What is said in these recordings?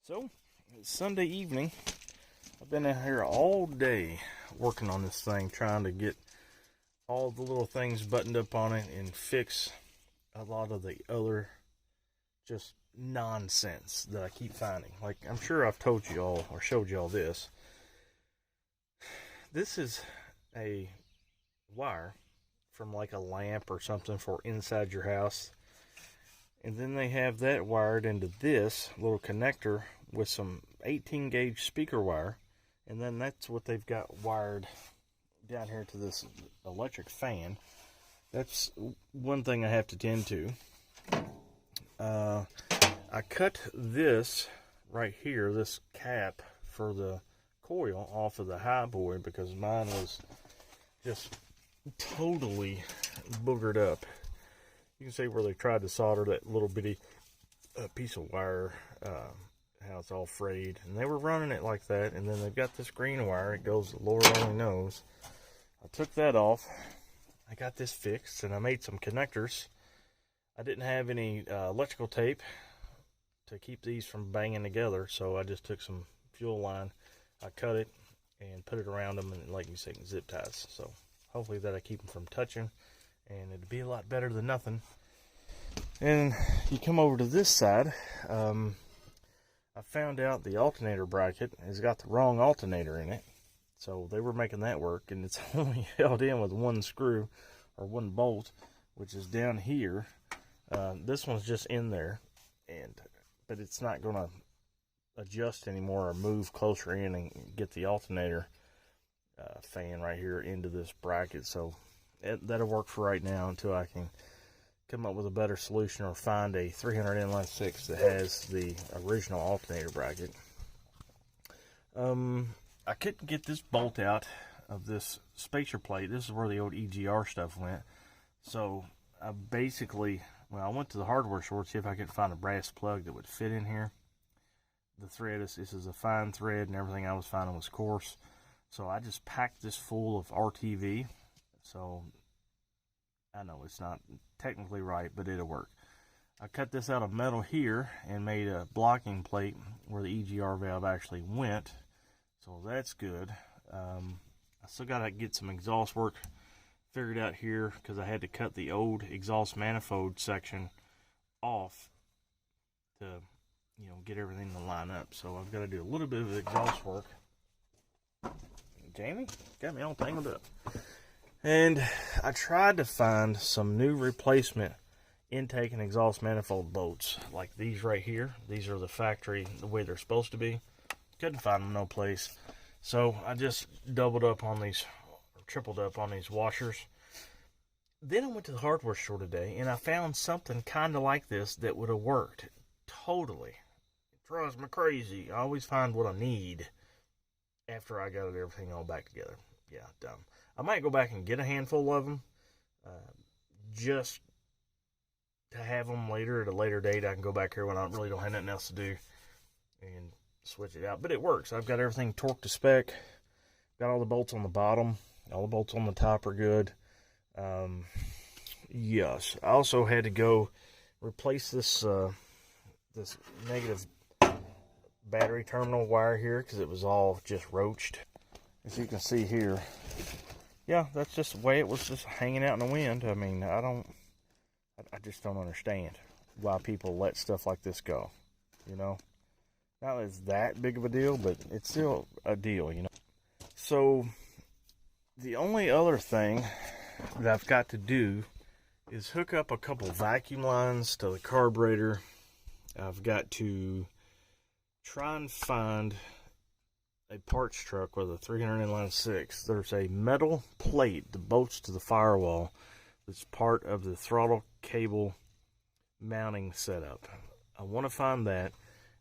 So, it's Sunday evening. I've been out here all day working on this thing, trying to get all the little things buttoned up on it and fix a lot of the other just nonsense that I keep finding. Like, I'm sure I've told you all or showed you all this. This is a wire from like a lamp or something for inside your house. And then they have that wired into this little connector with some 18 gauge speaker wire. And then that's what they've got wired down here to this electric fan. That's one thing I have to tend to. I cut this right here, this cap for the coil off of the high boy because mine was just totally boogered up. You can see where they tried to solder that little bitty piece of wire, how it's all frayed. And they were running it like that. And then they've got this green wire. It goes, the Lord only knows. I took that off. I got this fixed, and I made some connectors. I didn't have any electrical tape to keep these from banging together, so I just took some fuel line. I cut it and put it around them, and like you say, zip ties. So hopefully that'll keep them from touching. And it'd be a lot better than nothing. And you come over to this side. I found out the alternator bracket has got the wrong alternator in it. So they were making that work, and it's only held in with one screw or one bolt, which is down here. This one's just in there, but it's not going to adjust anymore or move closer in and get the alternator fan right here into this bracket. So that'll work for right now until I can come up with a better solution or find a 300 inline 6 that has the original alternator bracket. I couldn't get this bolt out of this spacer plate. This is where the old EGR stuff went. So I basically, I went to the hardware store to see if I could find a brass plug that would fit in here. The thread, this is a fine thread, and everything I was finding was coarse. So I just packed this full of RTV. So I know it's not technically right, but it'll work. I cut this out of metal here and made a blocking plate where the EGR valve actually went. So that's good. I still got to get some exhaust work figured out here because I had to cut the old exhaust manifold section off to, get everything to line up. So I've got to do a little bit of exhaust work. Jamie got me all tangled up. And I tried to find some new replacement intake and exhaust manifold bolts like these right here. These are the factory, the way they're supposed to be. Couldn't find them no place. So I just doubled up on these, or tripled up on these washers. Then I went to the hardware store today and I found something kind of like this that would have worked totally. It drives me crazy. I always find what I need after I got everything all back together. Yeah, dumb. I might go back and get a handful of them just to have them later at a later date. I can go back here when I really don't have nothing else to do and switch it out. But it works. I've got everything torqued to spec. Got all the bolts on the bottom. All the bolts on the top are good. Yes. I also had to go replace this this negative battery terminal wire here because it was all just roached. As you can see here, yeah, that's just the way it was, just hanging out in the wind. I mean, I just don't understand why people let stuff like this go, Not that it's that big of a deal, but it's still a deal, So, the only other thing that I've got to do is hook up a couple vacuum lines to the carburetor. I've got to try and find a parts truck with a 300 inline 6. There's a metal plate that bolts to the firewall that's part of the throttle cable mounting setup. I want to find that.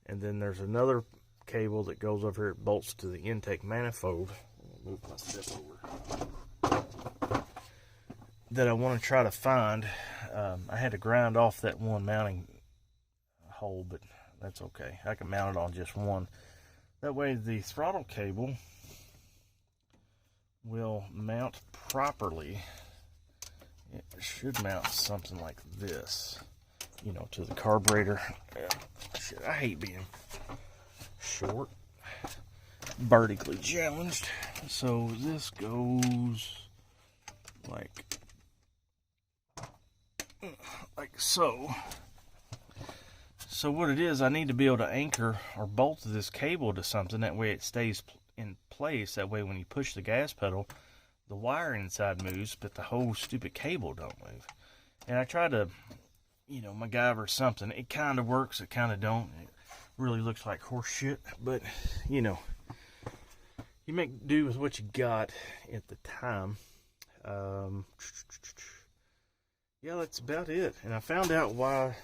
And then there's another cable that goes over here, it bolts to the intake manifold. Move my step over. That I want to try to find. I had to grind off that one mounting hole, but that's okay. I can mount it on just one. That way the throttle cable will mount properly. It should mount something like this, to the carburetor. Shit, I hate being short, vertically challenged. So this goes like so. So what it is, I need to be able to anchor or bolt this cable to something. That way it stays in place. That way when you push the gas pedal, the wire inside moves, but the whole stupid cable don't move. And I try to, you know, MacGyver something. It kind of works, it kind of don't. It really looks like horse shit, but, you know, you make do with what you got at the time. Yeah, that's about it. And I found out why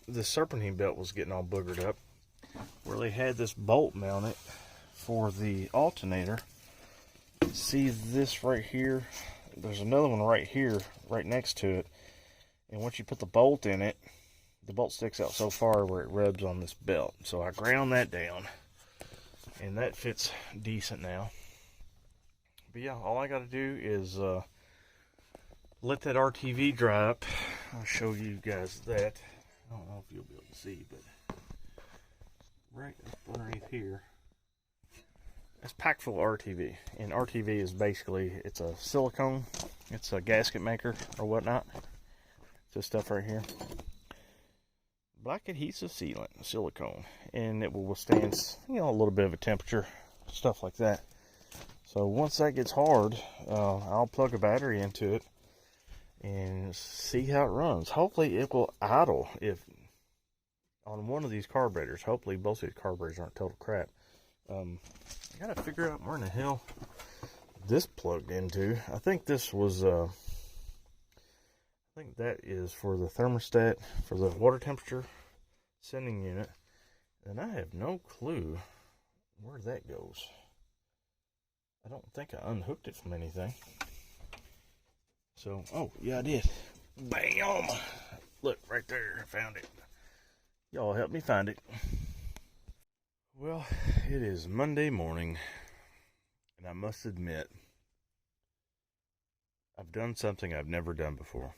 the serpentine belt was getting all boogered up, where they had this bolt mounted for the alternator. See this right here? There's another one right here, right next to it. And once you put the bolt in it, the bolt sticks out so far where it rubs on this belt. So I ground that down, and that fits decent now. But yeah, all I got to do is let that RTV dry up. I'll show you guys that. I don't know if you'll be able to see, but right up underneath here, it's packed full of RTV. And RTV is basically, it's a silicone. It's a gasket maker or whatnot. This stuff right here. Black adhesive sealant, silicone. And it will withstand, you know, a little bit of a temperature, stuff like that. So once that gets hard, I'll plug a battery into it and see how it runs. Hopefully it will idle if on one of these carburetors. Hopefully both of these carburetors aren't total crap. I gotta figure out where in the hell this plugged into. I think this was I think that is for the thermostat, for the water temperature sending unit, and I have no clue where that goes. I don't think I unhooked it from anything. So, oh, yeah, I did. Bam! Look, right there, I found it. Y'all help me find it. Well, it is Monday morning, and I must admit, I've done something I've never done before.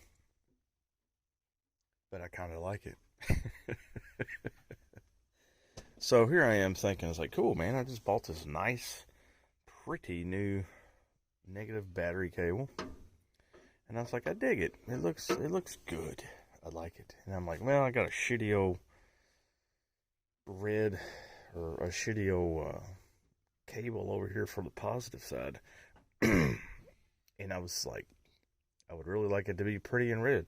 But I kind of like it. So here I am thinking, it's like, cool, man, I just bought this nice, pretty new negative battery cable. And I was like, I dig it. It looks good. I like it. And I'm like, well, I got a shitty old red or a shitty old cable over here for the positive side. And I was like, I would really like it to be pretty and red.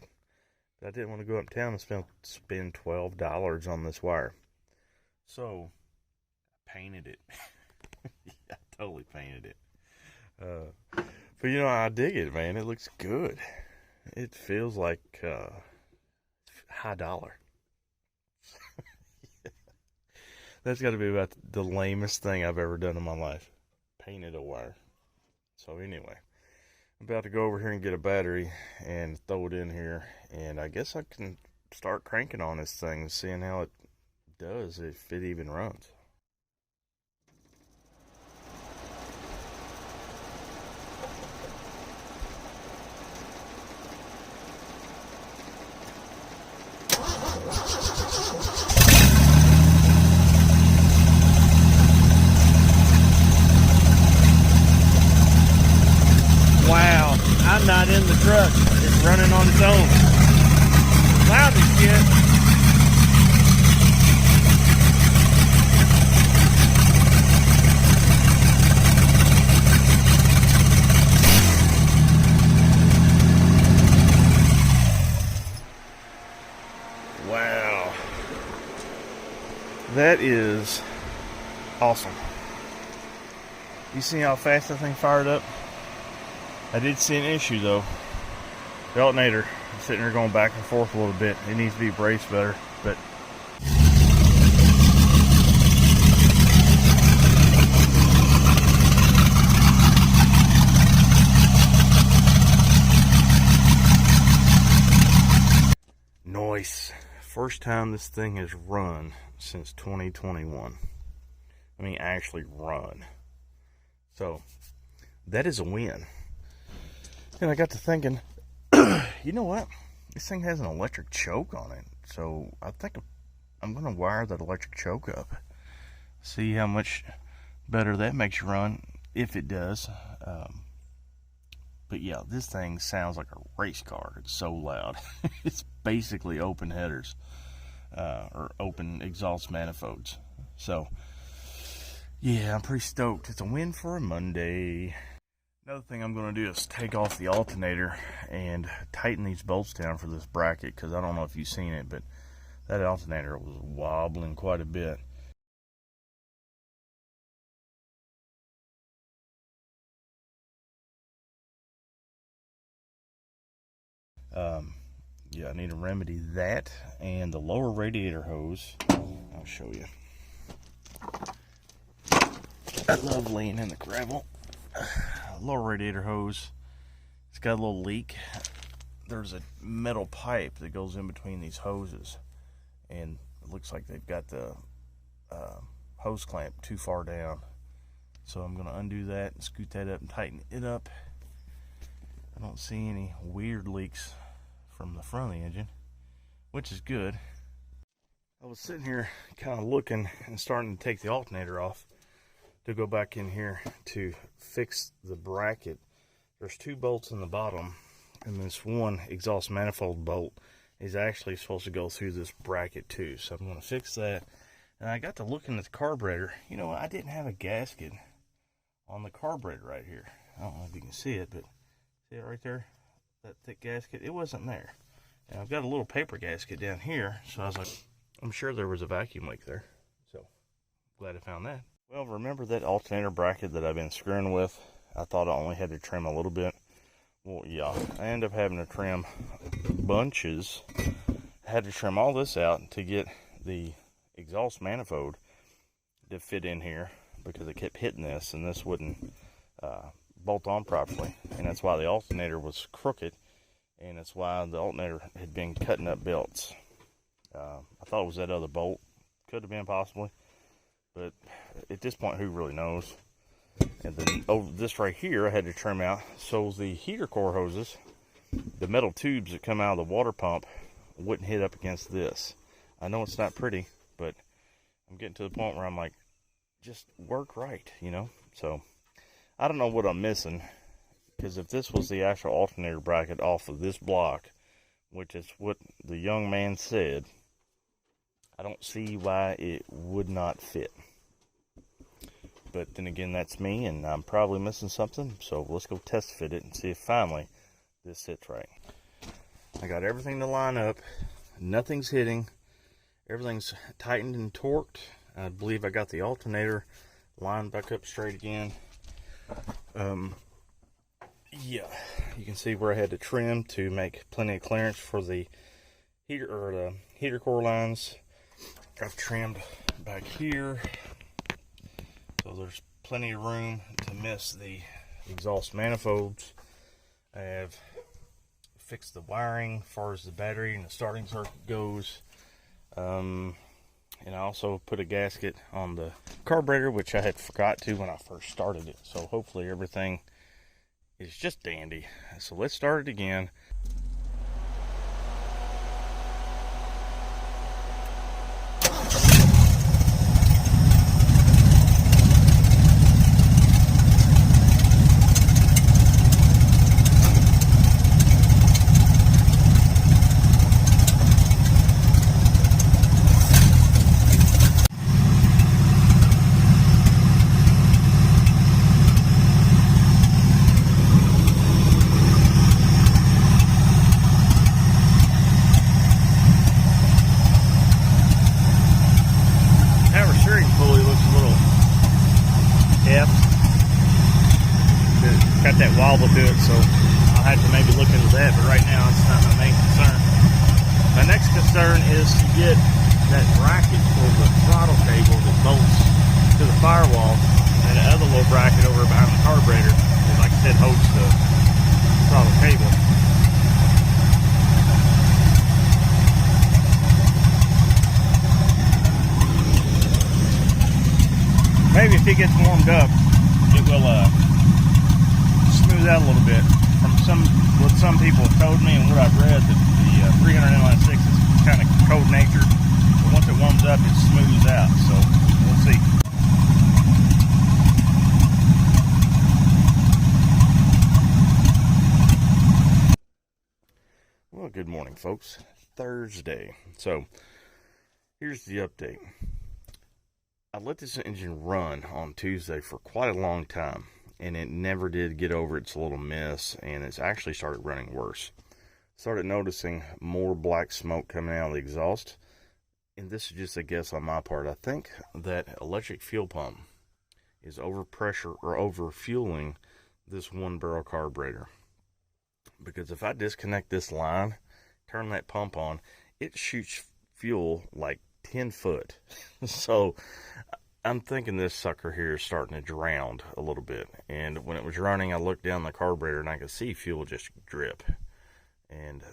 But I didn't want to go uptown and spend $12 on this wire. So I painted it. Yeah, I totally painted it. But you know, I dig it, man. It looks good. It feels like high dollar. Yeah. That's got to be about the lamest thing I've ever done in my life. Painted a wire. So anyway, I'm about to go over here and get a battery and throw it in here. And I guess I can start cranking on this thing, seeing how it does, if it even runs. Wow, I'm not in the truck. It's running on its own. Loud as shit. Wow. That is awesome. You see how fast that thing fired up? I did see an issue though. The alternator is sitting there going back and forth a little bit. It needs to be braced better, but nice. First time this thing has run since 2021. I mean, actually run. So that is a win. And I got to thinking, you know what? This thing has an electric choke on it. So I think I'm going to wire that electric choke up. See how much better that makes you run, if it does. But yeah, this thing sounds like a race car. It's so loud. It's basically open headers, or open exhaust manifolds. So yeah, I'm pretty stoked. It's a win for a Monday. Another thing I'm going to do is take off the alternator and tighten these bolts down for this bracket, because I don't know if you've seen it, but that alternator was wobbling quite a bit. Yeah, I need to remedy that, and the lower radiator hose. I'll show you. I love laying in the gravel. Lower radiator hose, it's got a little leak. There's a metal pipe that goes in between these hoses, and it looks like they've got the hose clamp too far down. So I'm going to undo that and scoot that up and tighten it up. I don't see any weird leaks from the front of the engine, which is good. I was sitting here kind of looking and starting to take the alternator off to go back in here to fix the bracket. There's two bolts in the bottom, and this one exhaust manifold bolt is actually supposed to go through this bracket too. So I'm going to fix that. And I got to looking at the carburetor. You know, I didn't have a gasket on the carburetor right here. I don't know if you can see it, but see it right there? That thick gasket? It wasn't there. And I've got a little paper gasket down here, so I was like, I'm sure there was a vacuum leak there. So, glad I found that. Well, remember that alternator bracket that I've been screwing with? I thought I only had to trim a little bit. Well, yeah, I ended up having to trim bunches. I had to trim all this out to get the exhaust manifold to fit in here, because it kept hitting this, and this wouldn't bolt on properly, and that's why the alternator was crooked, and that's why the alternator had been cutting up belts. I thought it was that other bolt. Could have been possibly, but at this point, who really knows? And then over this right here, I had to trim out so the heater core hoses, the metal tubes that come out of the water pump, wouldn't hit up against this. I know it's not pretty, but I'm getting to the point where I'm like, just work right, you know? So I don't know what I'm missing, because if this was the actual alternator bracket off of this block, which is what the young man said, I don't see why it would not fit. But then again, that's me, and I'm probably missing something, so let's go test fit it and see if finally this sits right. I got everything to line up, nothing's hitting, everything's tightened and torqued. I believe I got the alternator lined back up straight again. Yeah, you can see where I had to trim to make plenty of clearance for the heater core lines. I've trimmed back here, so there's plenty of room to miss the exhaust manifolds. I have fixed the wiring as far as the battery and the starting circuit goes. And I also put a gasket on the carburetor, which I had forgot to when I first started it. So hopefully everything is just dandy. So let's start it again. Got that wobble to it, so I'll have to maybe look into that, but right now it's not my main concern. My next concern is to get that bracket for the throttle cable that bolts to the firewall, and the other little bracket over behind the carburetor that, like I said, holds the throttle cable. Maybe if it gets warmed up, it will smooth out a little bit. From what some people have told me and what I've read, that the 300 inline-6 is kind of cold natured, but once it warms up, it smooths out. So we'll see. folks. Thursday. So, here's the update. I let this engine run on Tuesday for quite a long time, and it never did get over its little miss, and it's actually started running worse. Started noticing more black smoke coming out of the exhaust, and this is just a guess on my part. I think that electric fuel pump is overpressure or overfueling this 1-barrel carburetor. Because if I disconnect this line, turn that pump on, it shoots fuel like 10 foot. So I'm thinking this sucker here is starting to drown a little bit. And when it was running, I looked down the carburetor and I could see fuel just drip. And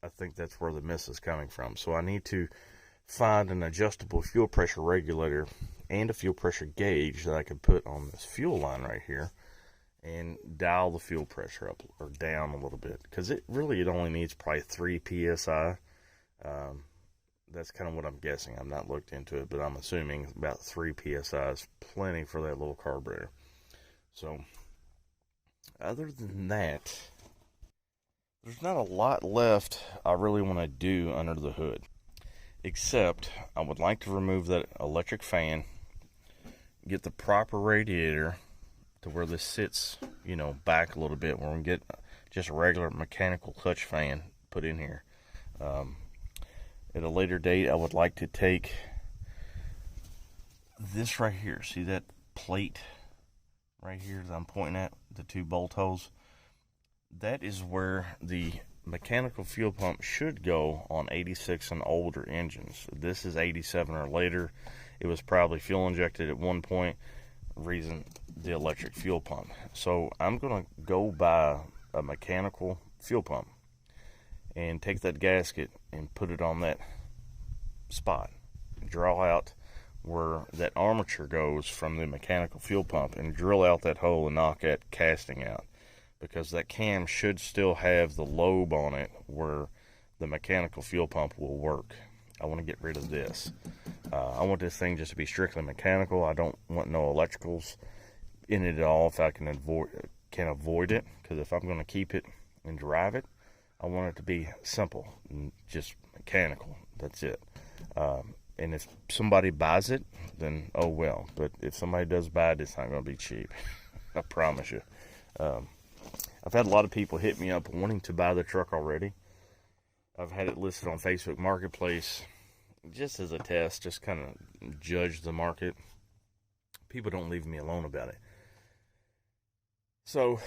I think that's where the miss is coming from. So I need to find an adjustable fuel pressure regulator and a fuel pressure gauge that I can put on this fuel line right here and dial the fuel pressure up or down a little bit, because it only needs probably 3 psi. That's kind of what I'm guessing. I'm not looked into it, but I'm assuming about 3 psi is plenty for that little carburetor. So other than that, there's not a lot left I really want to do under the hood, except I would like to remove that electric fan, get the proper radiator to where this sits, back a little bit, where we can get just a regular mechanical clutch fan put in here. At a later date, I would like to take this right here. See that plate right here that I'm pointing at, the 2 bolt holes? That is where the mechanical fuel pump should go on 86 and older engines. This is 87 or later. It was probably fuel injected at one point, reason the electric fuel pump. So I'm going to go buy a mechanical fuel pump and take that gasket and put it on that spot. Draw out where that armature goes from the mechanical fuel pump and drill out that hole and knock that casting out, because that cam should still have the lobe on it where the mechanical fuel pump will work. I want to get rid of this. I want this thing just to be strictly mechanical. I don't want no electricals in it at all if I can avoid it, because if I'm going to keep it and drive it, I want it to be simple and just mechanical. That's it. And if somebody buys it, then oh well. But if somebody does buy it, it's not going to be cheap. I promise you. I've had a lot of people hit me up wanting to buy the truck already. I've had it listed on Facebook Marketplace just as a test, just kind of judge the market. People don't leave me alone about it. So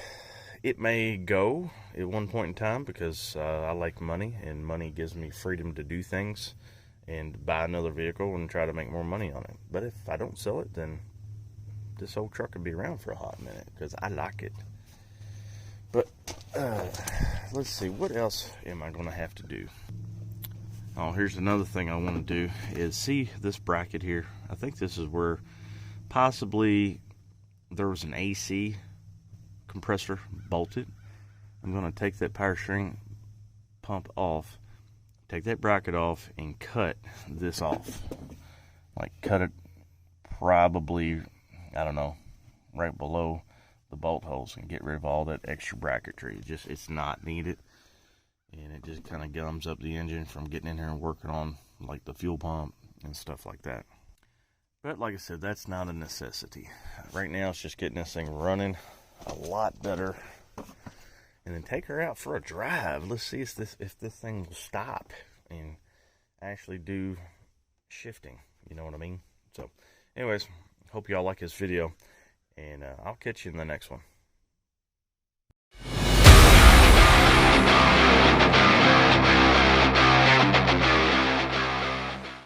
it may go at one point in time, because I like money, and money gives me freedom to do things and buy another vehicle and try to make more money on it. But if I don't sell it, then this old truck could be around for a hot minute, because I like it. But let's see, what else am I going to have to do? Oh, here's another thing I want to do is see this bracket here. I think this is where possibly there was an AC compressor bolted. I'm going to take that power steering pump off, take that bracket off, and cut this off. Like cut it probably, I don't know, right below the bolt holes, and get rid of all that extra bracketry. It's not needed, and it just kind of gums up the engine from getting in here and working on like the fuel pump and stuff like that. But like I said, that's not a necessity. Right now it's just getting this thing running a lot better, and then take her out for a drive. Let's see if this thing will stop and actually do shifting, you know what I mean? So anyways, hope y'all like this video, and I'll catch you in the next one.